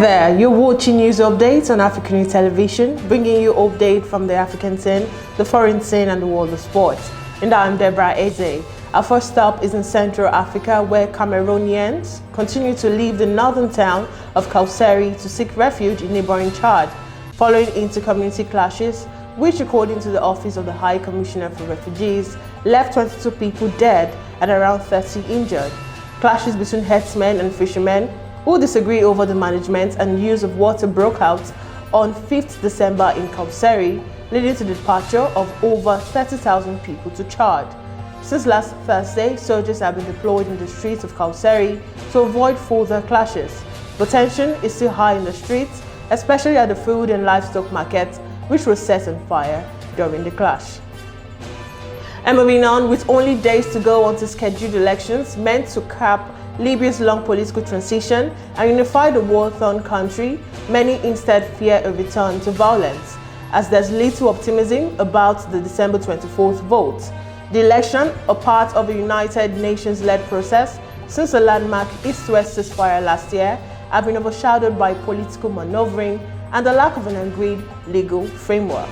there, you're watching news updates on AFRICUNIA TV, bringing you updates from the African scene, the foreign scene and the world of sports. And I'm Deborah Ezeh. Our first stop is in Central Africa, where Cameroonians continue to leave the northern town of Kauseri to seek refuge in neighboring Chad, following inter-community clashes, which according to the Office of the High Commissioner for Refugees, left 22 people dead and around 30 injured. Clashes between herdsmen and fishermen who disagree over the management and use of water broke out on 5th December in Kauseri, leading to the departure of over 30,000 people to Chad. Since last Thursday, soldiers have been deployed in the streets of Kauseri to avoid further clashes. But tension is still high in the streets, especially at the food and livestock markets, which was set on fire during the clash. And moving on, with only days to go until scheduled elections meant to cap Libya's long political transition and unify the war-torn country, many instead fear a return to violence, as there's little optimism about the December 24th vote. The election, a part of a United Nations-led process since the landmark East-West ceasefire last year, have been overshadowed by political maneuvering and the lack of an agreed legal framework.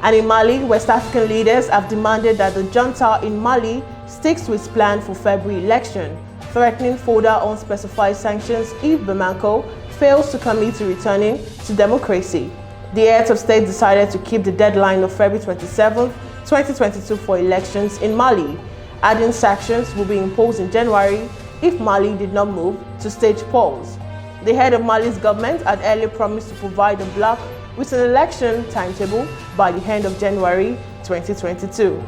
And in Mali, West African leaders have demanded that the junta in Mali sticks to its plan for February election, threatening further unspecified sanctions if Bamako fails to commit to returning to democracy. The heads of state decided to keep the deadline of February 27, 2022 for elections in Mali, adding sanctions will be imposed in January if Mali did not move to stage polls. The head of Mali's government had earlier promised to provide the bloc with an election timetable by the end of January 2022.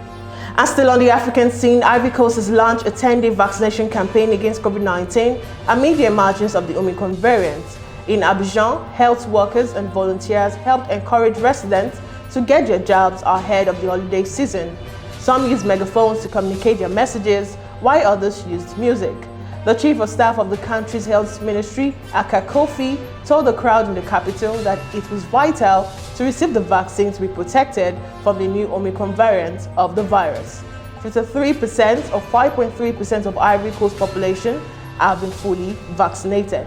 And still on the African scene, Ivory Coast has launched a 10-day vaccination campaign against COVID-19 amid the emergence of the Omicron variant. In Abidjan, health workers and volunteers helped encourage residents to get their jobs ahead of the holiday season. Some used megaphones to communicate their messages, while others used music. The chief of staff of the country's health ministry, Aka Kofi, told the crowd in the capital that it was vital to receive the vaccine to be protected from the new Omicron variant of the virus. 53% or 5.3% of Ivory Coast population have been fully vaccinated.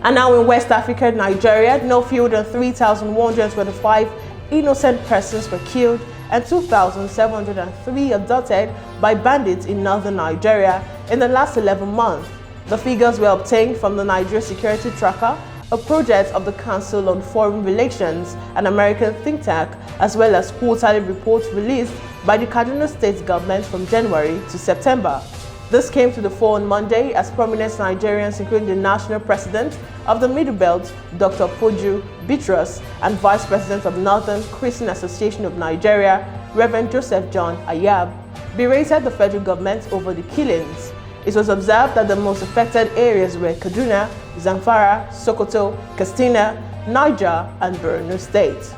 And now in West Africa, Nigeria, no fewer than 3,125 innocent persons were killed and 2,703 abducted by bandits in northern Nigeria in the last 11 months. The figures were obtained from the Nigeria Security Tracker, a project of the Council on Foreign Relations, an American think tank, as well as quarterly reports released by the Kaduna State government from January to September. This came to the fore on Monday as prominent Nigerians, including the national president of the Middle Belt, Dr. Poju Bitrus, and vice president of Northern Christian Association of Nigeria, Reverend Joseph John Ayab, berated the federal government over the killings. It was observed that the most affected areas were Kaduna, Zamfara, Sokoto, Katsina, Niger, and Borno State.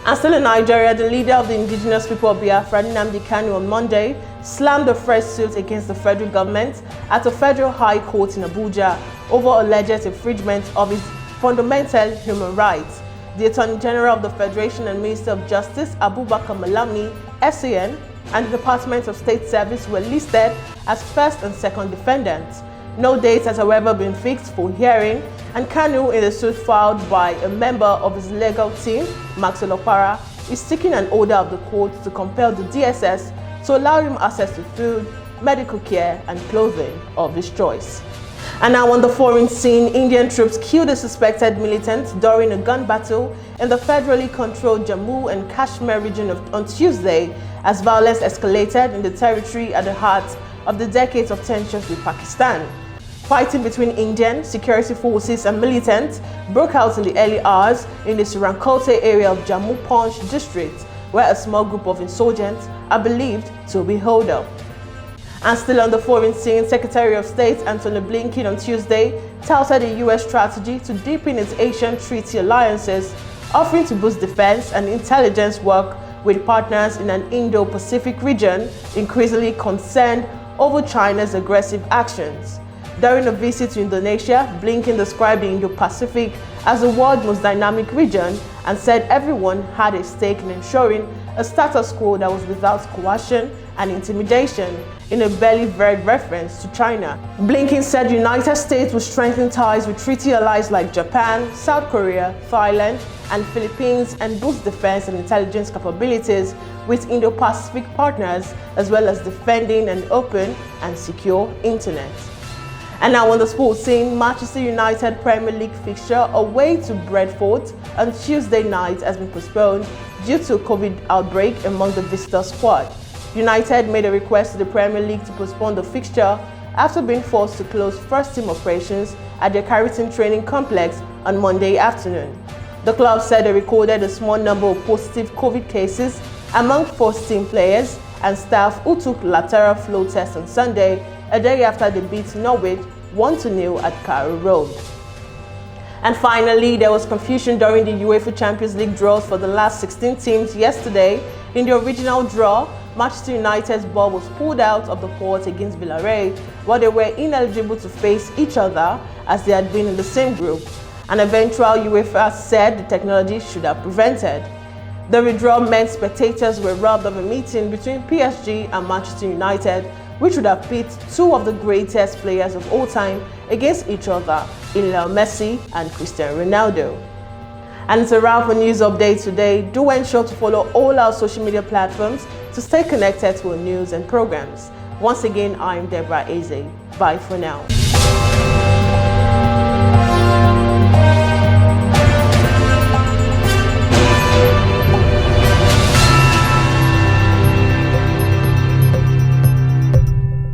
And still in Nigeria, the leader of the indigenous people of Biafra, Kanu, on Monday, slammed a fresh suit against the federal government at a federal high court in Abuja over alleged infringement of his fundamental human rights. The Attorney General of the Federation and Minister of Justice, Abubakar Malami, SAN, and the Department of State Service were listed as first and second defendants. No date has, however, been fixed for hearing, and Kanu, in the suit filed by a member of his legal team, Maxwell Opara, is seeking an order of the court to compel the DSS to allow him access to food, medical care, and clothing of his choice. And now on the foreign scene, Indian troops killed a suspected militant during a gun battle in the federally controlled Jammu and Kashmir region on Tuesday, as violence escalated in the territory at the heart of the decades of tensions with Pakistan. Fighting between Indian security forces and militants broke out in the early hours in the Sirankote area of Jammu Punch district, where a small group of insurgents are believed to be holed up. And still on the foreign scene, Secretary of State Antony Blinken on Tuesday touted a U.S. strategy to deepen its Asian treaty alliances, offering to boost defense and intelligence work with partners in an Indo-Pacific region increasingly concerned over China's aggressive actions. During a visit to Indonesia, Blinken described the Indo-Pacific as the world's most dynamic region and said everyone had a stake in ensuring a status quo that was without coercion and intimidation, in a barely veiled reference to China. Blinken said the United States will strengthen ties with treaty allies like Japan, South Korea, Thailand, and Philippines and boost defense and intelligence capabilities with Indo-Pacific partners, as well as defending an open and secure internet. And now on the sports scene, Manchester United Premier League fixture away to Brentford on Tuesday night has been postponed due to a COVID outbreak among the visitor squad. United made a request to the Premier League to postpone the fixture after being forced to close first-team operations at their Carrington training complex on Monday afternoon. The club said they recorded a small number of positive COVID cases among first-team players and staff who took lateral flow tests on Sunday, a day after they beat Norwich 1-0 at Carrow Road. And finally, there was confusion during the UEFA Champions League draws for the last 16 teams yesterday. In the original draw, Manchester United's ball was pulled out of the court against Villarreal, while they were ineligible to face each other as they had been in the same group. An eventual UEFA said the technology should have prevented. The redraw meant spectators were robbed of a meeting between PSG and Manchester United, which would have pit two of the greatest players of all time against each other, Lionel Messi and Cristiano Ronaldo. And it's a wrap for news updates today. Do ensure to follow all our social media platforms to stay connected to our news and programs. Once again, I'm Deborah Ezeh. Bye for now.